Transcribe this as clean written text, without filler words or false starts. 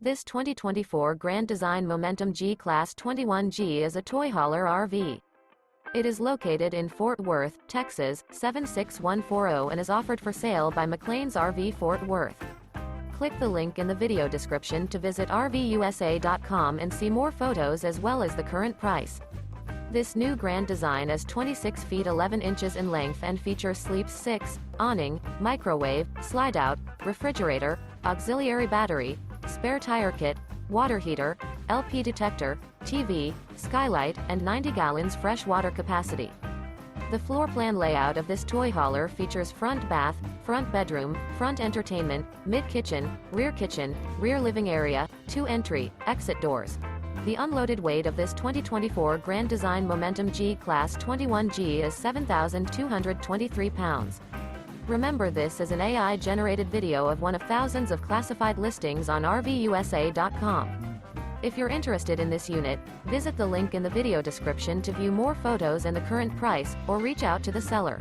This 2024 Grand Design Momentum G-Class 21G is a toy hauler RV. It is located in Fort Worth, Texas, 76140 and is offered for sale by McClain's RV Fort Worth. Click the link in the video description to visit RVUSA.com and see more photos as well as the current price. This new Grand Design is 26 feet 11 inches in length and features sleeps 6, awning, microwave, slide-out, refrigerator, auxiliary battery, spare tire kit, water heater, LP detector, TV, skylight, and 90 gallons fresh water capacity. The floor plan layout of this toy hauler features front bath, front bedroom, front entertainment, mid-kitchen, rear living area, 2 entry, exit doors. The unloaded weight of this 2024 Grand Design Momentum G-Class 21G is 7,223 pounds. Remember, this is an AI-generated video of one of thousands of classified listings on RVUSA.com. If you're interested in this unit, visit the link in the video description to view more photos and the current price, or reach out to the seller.